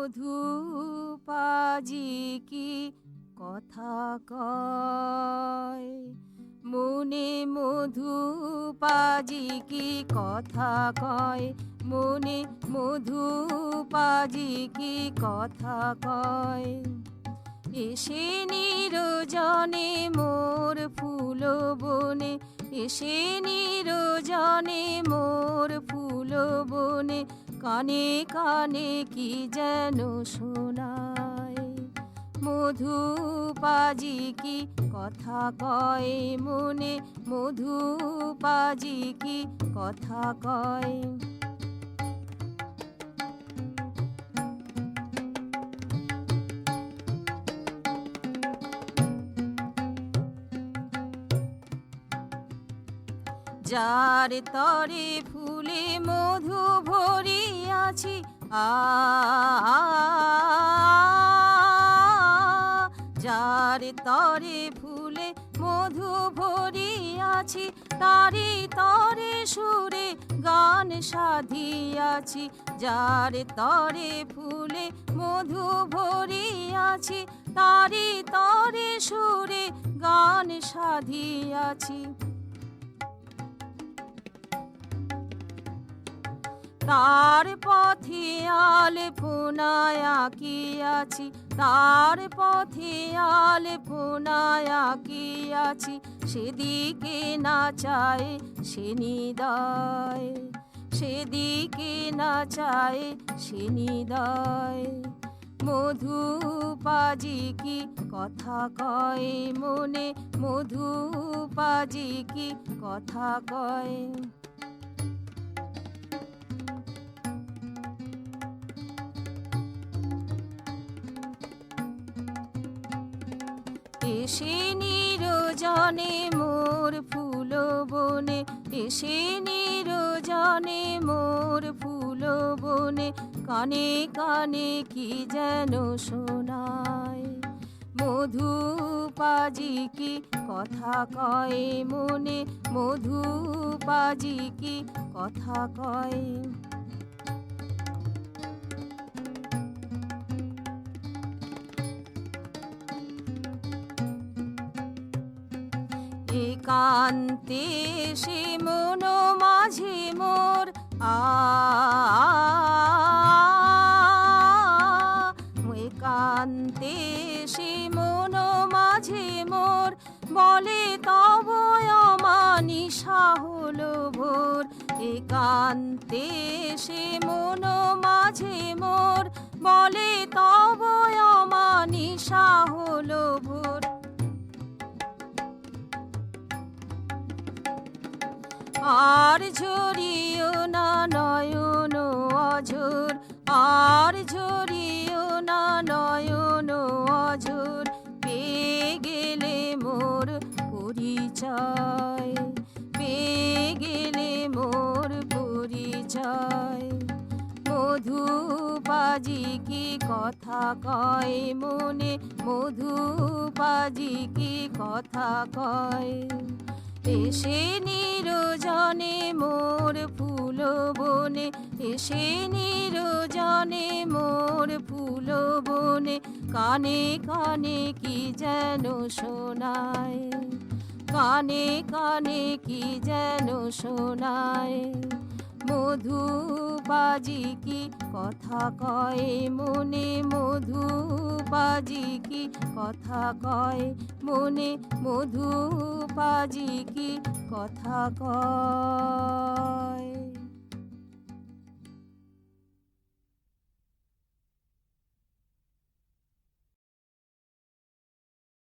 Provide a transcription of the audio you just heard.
মধু পাজি কি কথা কয়, মনে মধু পাজি কি কথা কয়, মনে মধু পাজি কি কথা কয়। এসে নিরজনে মোর ফুল বনে, এসে নিরজনে মোর ফুল বনে, কানে কানে কি যেন শোনায়। মধু পাজি কি কথা কয়, মনে মধু পাজি কি কথা কয়। যার তরে ফুলে মধু ভরিয়াছি, যার তরে ফুলে মধু ভরিয়াছি, তারি তরে সুরে গান সাধিয়াছি। যার তরে ফুলে মধু ভরিয়াছি, তারি তরে সুরে গান সাধিয়াছি। তার পথে আলপনায় আঁকিয়াছি, তার পথে আলপনায় আঁকিয়াছি। সেদিকে না চায় সে নিদয়, সেদিকে না চায় সে নিদয়। মধু পাজি কি কথা কয়, মনে মধু পাজি কি কথা কয়। এসে নিরজনে মোর ফুল বনে, এসে নিরজনে মোর ফুল বনে, কানে কানে কি যেন শোনায়। মধু পাজি কি কথা কয়, মনে মধু পাজি কি কথা কয়। একান্তে সে মন মাঝে মোর, একান্তে সে মন মাঝে মোর, বলে তব অমানিশা হলো ভোর। একান্তে সে মন মাঝে মোর, বলে তব অমানিশা হলো ভোর। আর ঝরিও না নয়ন অঝোর, আর ঝরিও না নয়ন অঝোর। পেয়ে গেলে মোর পরিচয়, পেয়ে গেলে মোর পরিচয়। মধু পাজি কি কথা কয়, মনে মধু পাজি কি কথা কয়। এসে নিরজনে মোর ফুল বনে, এসে নিরজনে মোর ফুল বনে, কানে কানে কি যেন শোনায়, কানে কানে কি যেন শোনায়। মধু পাজি কি কথা কয়, মনে মধু পাজি কি কথা কয়, মনে মধু পাজি কি কথা কয়।